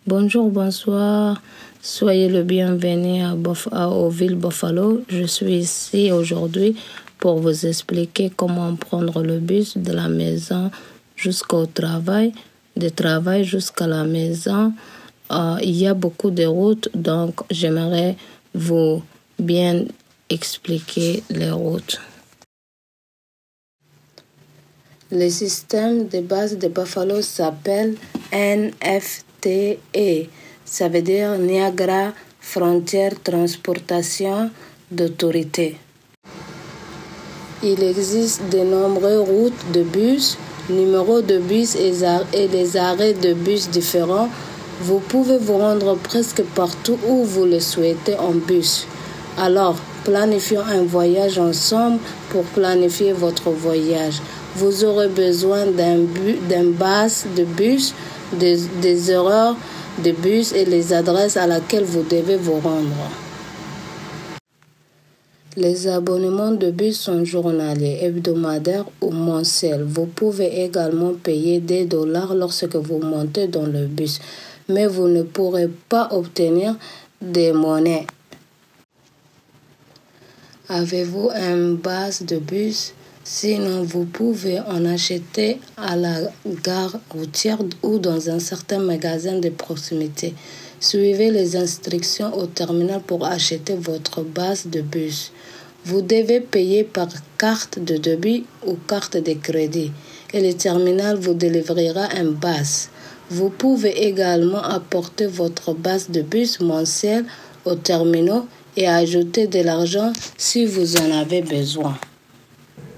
Bonjour, bonsoir. Soyez le bienvenu au Ville Buffalo. Je suis ici aujourd'hui pour vous expliquer comment prendre le bus de la maison jusqu'au travail, du travail jusqu'à la maison. Il y a beaucoup de routes, donc j'aimerais vous bien expliquer les routes. Le système de base de Buffalo s'appelle NFTE. Ça veut dire Niagara Frontier Transportation d'Autorité. Il existe de nombreuses routes de bus, numéros de bus et des arrêts de bus différents. Vous pouvez vous rendre presque partout où vous le souhaitez en bus. Alors, planifions un voyage ensemble pour planifier votre voyage. Vous aurez besoin d'un bus de bus, des horaires de bus et les adresses à laquelle vous devez vous rendre. Les abonnements de bus sont journaliers, hebdomadaires ou mensuels. Vous pouvez également payer des dollars lorsque vous montez dans le bus, mais vous ne pourrez pas obtenir des monnaies. Avez-vous un bus de bus? Sinon, vous pouvez en acheter à la gare routière ou dans un certain magasin de proximité. Suivez les instructions au terminal pour acheter votre bus de bus. Vous devez payer par carte de débit ou carte de crédit et le terminal vous délivrera un bus. Vous pouvez également apporter votre bus de bus mensuel au terminal et ajouter de l'argent si vous en avez besoin.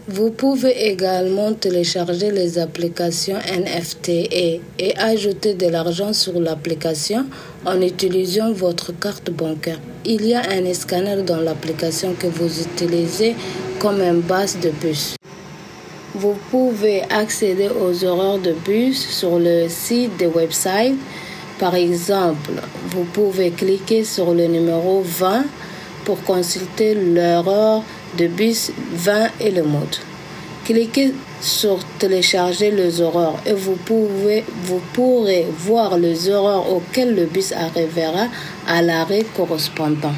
Vous pouvez également télécharger les applications NFTE et ajouter de l'argent sur l'application en utilisant votre carte bancaire. Il y a un scanner dans l'application que vous utilisez comme un bus de bus. Vous pouvez accéder aux horaires de bus sur le site des websites. Par exemple, vous pouvez cliquer sur le numéro 20 pour consulter l'horaire de bus 20 et le mode. Cliquez sur télécharger les horaires et vous pourrez voir les horaires auxquels le bus arrivera à l'arrêt correspondant.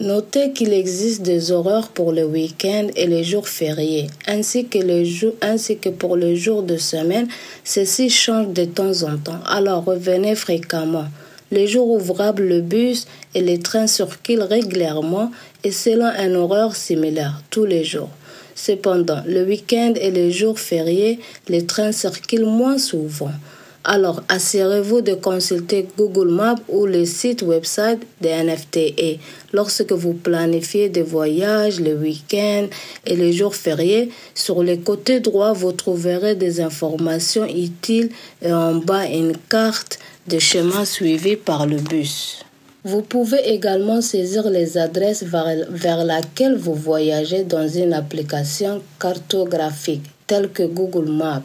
Notez qu'il existe des horaires pour le week-end et les jours fériés, ainsi que pour les jours de semaine. Ceci change de temps en temps, alors revenez fréquemment. Les jours ouvrables, le bus et les trains circulent régulièrement et selon un horaire similaire tous les jours. Cependant, le week-end et les jours fériés, les trains circulent moins souvent. Alors, assurez-vous de consulter Google Maps ou le site website des NFTE. Lorsque vous planifiez des voyages, les week-ends et les jours fériés, sur le côté droit, vous trouverez des informations utiles et en bas une carte de chemin suivi par le bus. Vous pouvez également saisir les adresses vers lesquelles vous voyagez dans une application cartographique telle que Google Maps.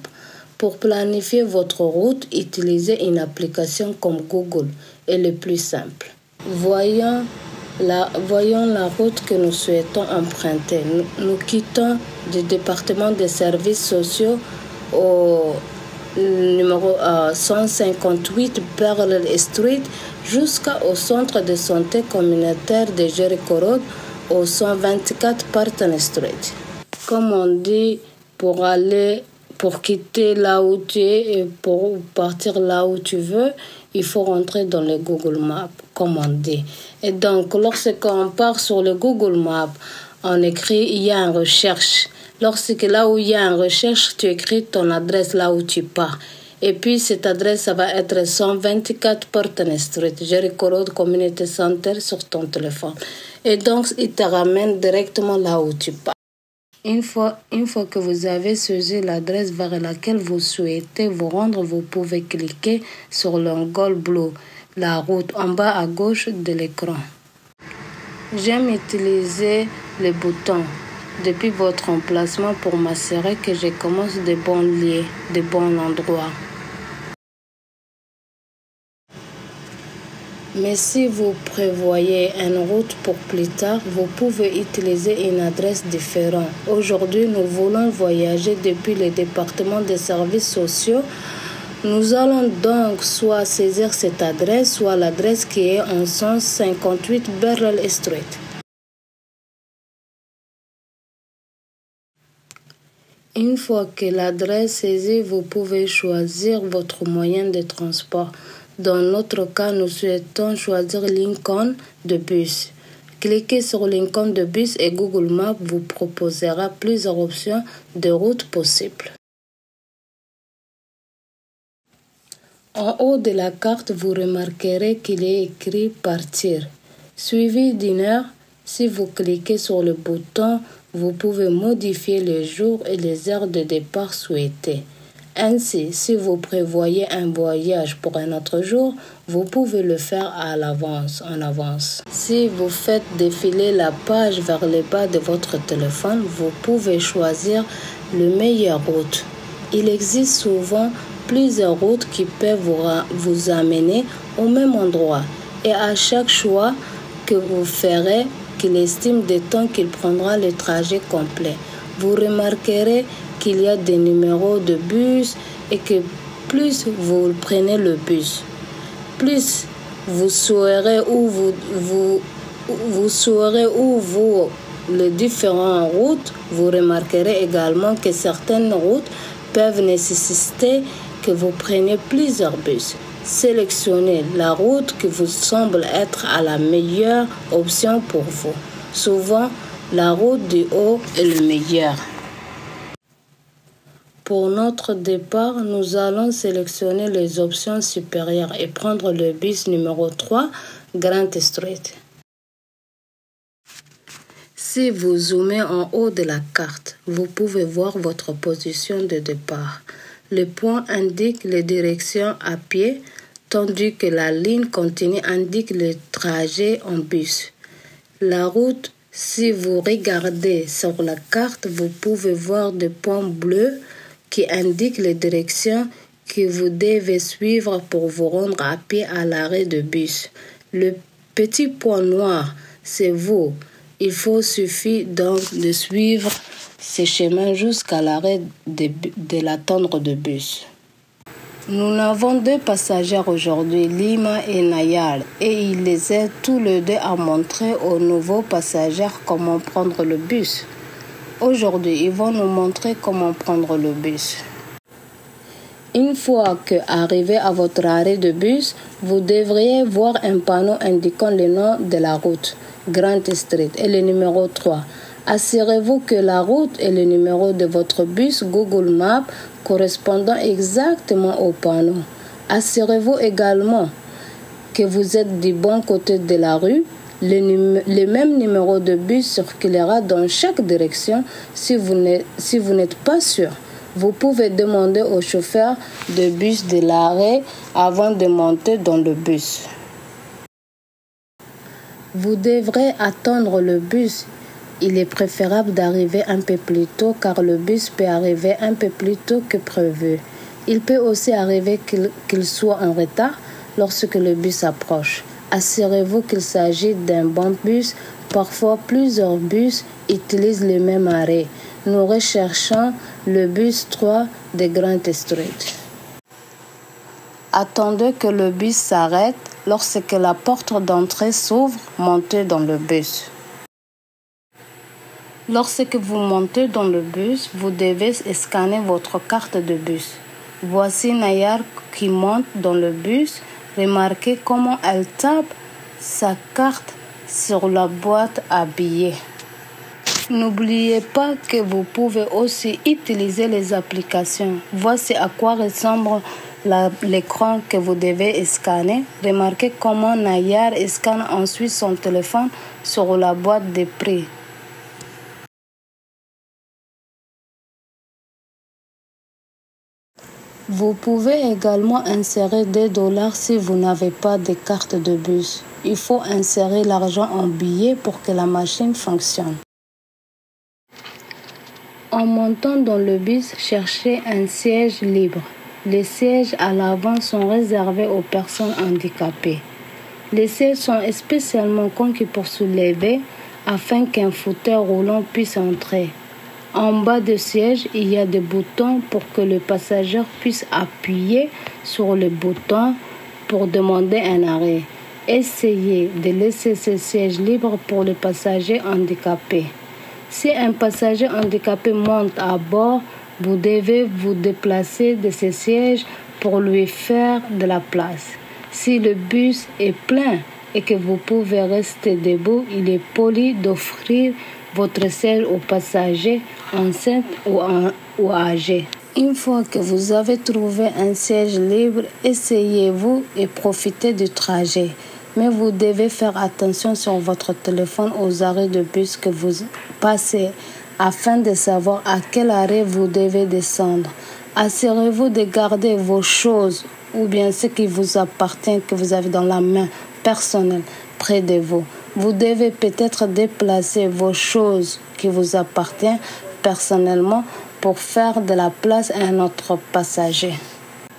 Pour planifier votre route, utilisez une application comme Google est le plus simple. Voyons la route que nous souhaitons emprunter. Nous quittons du département des services sociaux au numéro 158 Pearl Street jusqu'au centre de santé communautaire de Jericho Road au 124 Parton Street. Comme on dit, pour quitter là où tu es et pour partir là où tu veux, il faut rentrer dans le Google Maps, comme on dit. Et donc, lorsqu'on part sur le Google Maps, on écrit, il y a une recherche. Lorsque là où il y a une recherche, tu écris ton adresse là où tu pars. Et puis, cette adresse, ça va être 124 Parton Street, Jericho Road Community Center sur ton téléphone. Et donc, il te ramène directement là où tu pars. Une fois que vous avez saisi l'adresse vers laquelle vous souhaitez vous rendre, vous pouvez cliquer sur l'onglet bleu, la route, en bas à gauche de l'écran. J'aime utiliser les boutons depuis votre emplacement pour m'assurer que je commence de bons lieux, de bons endroits. Mais si vous prévoyez une route pour plus tard, vous pouvez utiliser une adresse différente. Aujourd'hui, nous voulons voyager depuis le département des services sociaux Nous allons donc soit saisir cette adresse, soit l'adresse qui est en 158 Beryl Street. Une fois que l'adresse est saisie, vous pouvez choisir votre moyen de transport. Dans notre cas, nous souhaitons choisir Lincoln de bus. Cliquez sur Lincoln de bus et Google Maps vous proposera plusieurs options de routes possibles. En haut de la carte, vous remarquerez qu'il est écrit « Partir ». Suivi d'une heure, si vous cliquez sur le bouton, vous pouvez modifier les jours et les heures de départ souhaités. Ainsi, si vous prévoyez un voyage pour un autre jour, vous pouvez le faire en avance. Si vous faites défiler la page vers le bas de votre téléphone, vous pouvez choisir la meilleure route. Il existe souvent plusieurs routes qui peuvent vous amener au même endroit et à chaque choix que vous ferez, qu'il estime de temps qu'il prendra le trajet complet. Vous remarquerez qu'il y a des numéros de bus et que plus vous prenez le bus, plus vous saurez les différentes routes. Vous remarquerez également que certaines routes peuvent nécessiter que vous preniez plusieurs bus. Sélectionnez la route qui vous semble être la meilleure option pour vous. Souvent, la route du haut est le meilleur. Pour notre départ, nous allons sélectionner les options supérieures et prendre le bus numéro 3, Grant Street. Si vous zoomez en haut de la carte, vous pouvez voir votre position de départ. Le point indique les directions à pied, tandis que la ligne continue indique le trajet en bus. La route, si vous regardez sur la carte, vous pouvez voir des points bleus qui indiquent les directions que vous devez suivre pour vous rendre à pied à l'arrêt de bus. Le petit point noir, c'est vous. Il suffit donc de suivre ce chemin jusqu'à l'arrêt de l'attendre de bus. Nous avons 2 passagers aujourd'hui, Lima et Nayar, et ils les aident tous les deux à montrer aux nouveaux passagers comment prendre le bus. Aujourd'hui, ils vont nous montrer comment prendre le bus. Une fois qu'arrivé à votre arrêt de bus, vous devriez voir un panneau indiquant le nom de la route, Grant Street, et le numéro 3. Assurez-vous que la route et le numéro de votre bus Google Maps correspondent exactement au panneau. Assurez-vous également que vous êtes du bon côté de la rue. Le même numéro de bus circulera dans chaque direction. Si vous n'êtes pas sûr, vous pouvez demander au chauffeur de bus de l'arrêt avant de monter dans le bus. Vous devrez attendre le bus. Il est préférable d'arriver un peu plus tôt car le bus peut arriver un peu plus tôt que prévu. Il peut aussi arriver qu'il soit en retard lorsque le bus approche. Assurez-vous qu'il s'agit d'un bon bus. Parfois, plusieurs bus utilisent le même arrêt. Nous recherchons le bus 3 de Grant Street. Attendez que le bus s'arrête. Lorsque la porte d'entrée s'ouvre, montez dans le bus. Lorsque vous montez dans le bus, vous devez scanner votre carte de bus. Voici Nayar qui monte dans le bus. Remarquez comment elle tape sa carte sur la boîte à billets. N'oubliez pas que vous pouvez aussi utiliser les applications. Voici à quoi ressemble l'écran que vous devez scanner. Remarquez comment Nayar scanne ensuite son téléphone sur la boîte de prix. Vous pouvez également insérer des dollars si vous n'avez pas de carte de bus. Il faut insérer l'argent en billets pour que la machine fonctionne. En montant dans le bus, cherchez un siège libre. Les sièges à l'avant sont réservés aux personnes handicapées. Les sièges sont spécialement conçus pour se lever afin qu'un fauteuil roulant puisse entrer. En bas du siège, il y a des boutons pour que le passager puisse appuyer sur le bouton pour demander un arrêt. Essayez de laisser ce siège libre pour les passagers handicapés. Si un passager handicapé monte à bord, vous devez vous déplacer de ce siège pour lui faire de la place. Si le bus est plein et que vous pouvez rester debout, il est poli d'offrir votre siège aux passagers enceintes ou âgés. Une fois que vous avez trouvé un siège libre, essayez-vous et profitez du trajet. Mais vous devez faire attention sur votre téléphone aux arrêts de bus que vous passez afin de savoir à quel arrêt vous devez descendre. Assurez-vous de garder vos choses ou bien ce qui vous appartient que vous avez dans la main personnelle près de vous. Vous devez peut-être déplacer vos choses qui vous appartiennent personnellement pour faire de la place à un autre passager.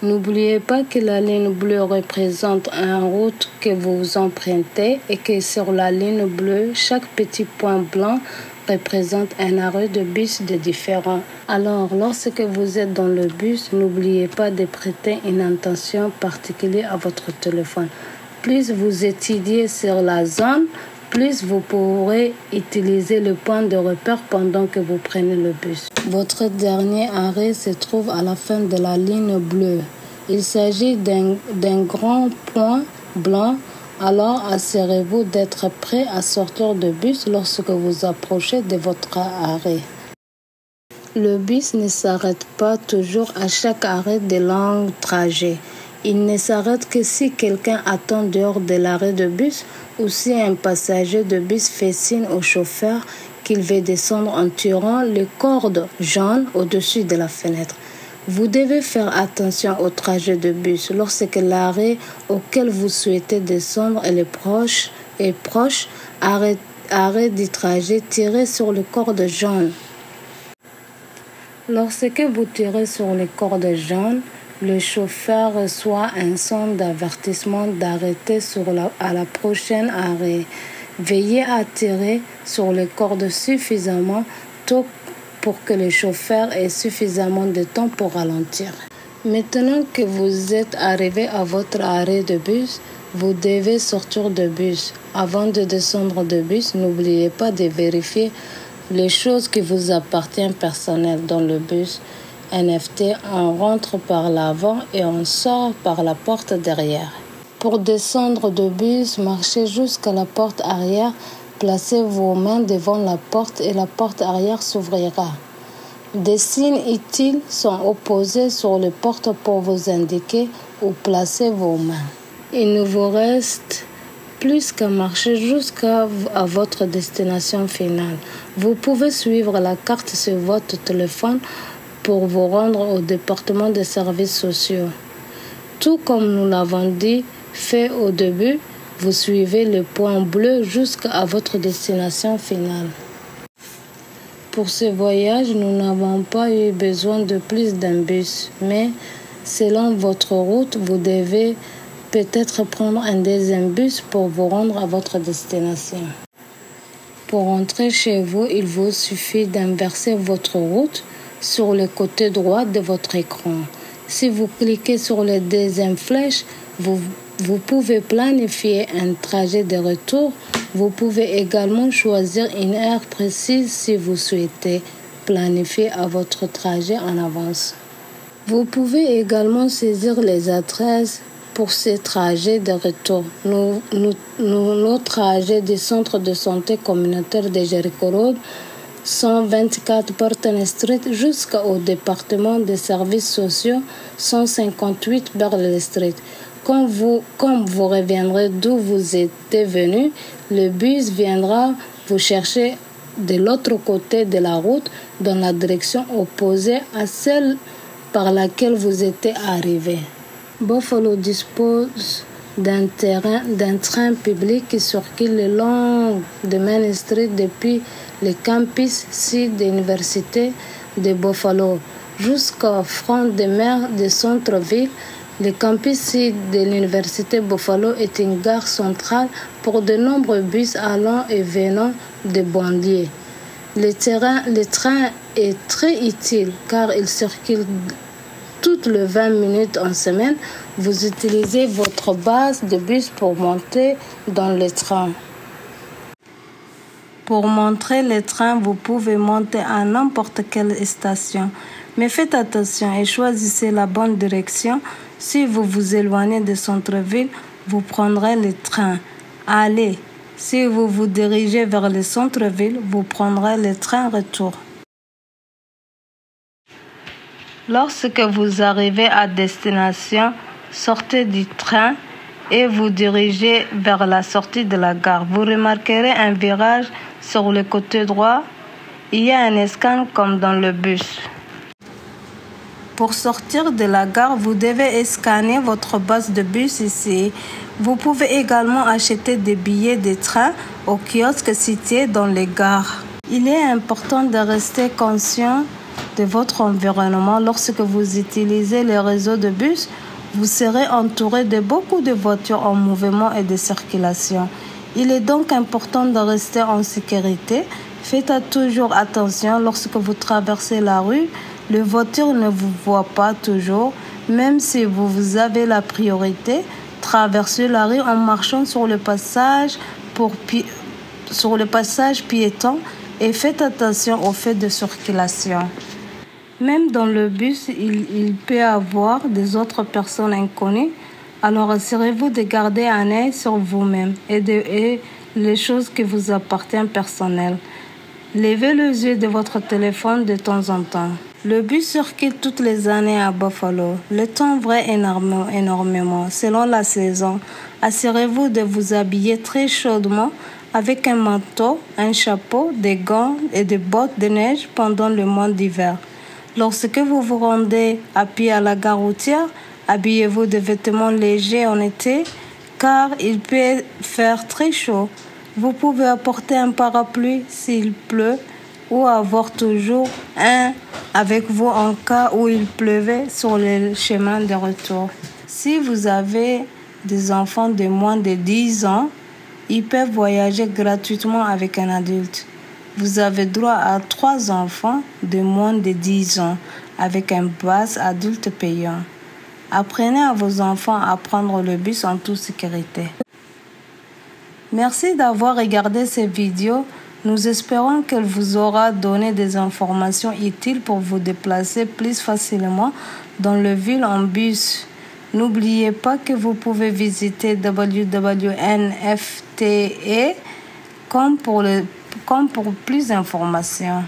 N'oubliez pas que la ligne bleue représente une route que vous empruntez et que sur la ligne bleue, chaque petit point blanc représente un arrêt de bus de différent. Alors, lorsque vous êtes dans le bus, n'oubliez pas de prêter une attention particulière à votre téléphone. Plus vous étudiez sur la zone, plus vous pourrez utiliser le point de repère pendant que vous prenez le bus. Votre dernier arrêt se trouve à la fin de la ligne bleue. Il s'agit d'un grand point blanc, alors assurez-vous d'être prêt à sortir du bus lorsque vous approchez de votre arrêt. Le bus ne s'arrête pas toujours à chaque arrêt de long trajet. Il ne s'arrête que si quelqu'un attend dehors de l'arrêt de bus ou si un passager de bus fait signe au chauffeur qu'il veut descendre en tirant les cordes jaunes au-dessus de la fenêtre. Vous devez faire attention au trajet de bus. Lorsque l'arrêt auquel vous souhaitez descendre est proche, arrêt du trajet, tirez sur les cordes jaunes. Lorsque vous tirez sur les cordes jaunes, le chauffeur reçoit un son d'avertissement d'arrêter à la prochaine arrêt. Veillez à tirer sur les cordes suffisamment tôt pour que le chauffeur ait suffisamment de temps pour ralentir. Maintenant que vous êtes arrivé à votre arrêt de bus, vous devez sortir du bus. Avant de descendre du bus, n'oubliez pas de vérifier les choses qui vous appartiennent personnelles dans le bus. NFT, on rentre par l'avant et on sort par la porte derrière. Pour descendre du bus, marchez jusqu'à la porte arrière, placez vos mains devant la porte et la porte arrière s'ouvrira. Des signes utiles sont opposés sur les portes pour vous indiquer où placer vos mains. Il ne vous reste plus qu'à marcher jusqu'à votre destination finale. Vous pouvez suivre la carte sur votre téléphone pour vous rendre au département des services sociaux. Tout comme nous l'avons dit, fait au début, vous suivez le point bleu jusqu'à votre destination finale. Pour ce voyage, nous n'avons pas eu besoin de plus d'un bus, mais selon votre route, vous devez peut-être prendre un deuxième bus pour vous rendre à votre destination. Pour rentrer chez vous, il vous suffit d'inverser votre route sur le côté droit de votre écran. Si vous cliquez sur la deuxième flèche, vous pouvez planifier un trajet de retour. Vous pouvez également choisir une heure précise si vous souhaitez planifier votre trajet en avance. Vous pouvez également saisir les adresses pour ces trajets de retour. Nos trajets du centre de santé communautaire de Jericho Road 124 Burton Street jusqu'au département des services sociaux 158 Burleigh Street. Quand vous reviendrez d'où vous étiez venu, le bus viendra vous chercher de l'autre côté de la route dans la direction opposée à celle par laquelle vous étiez arrivé. Buffalo dispose d'un train public qui circule le long de Main Street depuis le campus sud de l'Université de Buffalo jusqu'au front de mer du centre-ville. Le campus sud de l'Université Buffalo est une gare centrale pour de nombreux bus allant et venant de banlieues. Le train est très utile car il circule toutes les 20 minutes en semaine. Vous utilisez votre base de bus pour monter dans le train. Pour monter le train, vous pouvez monter à n'importe quelle station. Mais faites attention et choisissez la bonne direction. Si vous vous éloignez du centre-ville, vous prendrez le train. Allez, si vous vous dirigez vers le centre-ville, vous prendrez le train retour. Lorsque vous arrivez à destination, sortez du train et vous dirigez vers la sortie de la gare. Vous remarquerez un virage sur le côté droit. Il y a un scan comme dans le bus. Pour sortir de la gare, vous devez scanner votre base de bus ici. Vous pouvez également acheter des billets de train au kiosque situé dans les gares. Il est important de rester conscient de votre environnement. Lorsque vous utilisez le réseau de bus, vous serez entouré de beaucoup de voitures en mouvement et de circulation. Il est donc important de rester en sécurité. Faites toujours attention lorsque vous traversez la rue. Les voitures ne vous voient pas toujours. Même si vous avez la priorité, traversez la rue en marchant sur le passage piéton et faites attention aux feux de circulation. Même dans le bus, il peut y avoir des autres personnes inconnues. Alors assurez-vous de garder un œil sur vous-même et les choses qui vous appartiennent personnelles. Levez les yeux de votre téléphone de temps en temps. Le bus circule toutes les années à Buffalo. Le temps varie énormément selon la saison. Assurez-vous de vous habiller très chaudement avec un manteau, un chapeau, des gants et des bottes de neige pendant le mois d'hiver. Lorsque vous vous rendez à pied à la gare routière, habillez-vous de vêtements légers en été car il peut faire très chaud. Vous pouvez apporter un parapluie s'il pleut ou avoir toujours un avec vous en cas où il pleuvait sur le chemin de retour. Si vous avez des enfants de moins de 10 ans, ils peuvent voyager gratuitement avec un adulte. Vous avez droit à 3 enfants de moins de 10 ans avec un pass adulte payant. Apprenez à vos enfants à prendre le bus en toute sécurité. Merci d'avoir regardé cette vidéo. Nous espérons qu'elle vous aura donné des informations utiles pour vous déplacer plus facilement dans la ville en bus. N'oubliez pas que vous pouvez visiter www.nfte.com pour plus d'informations.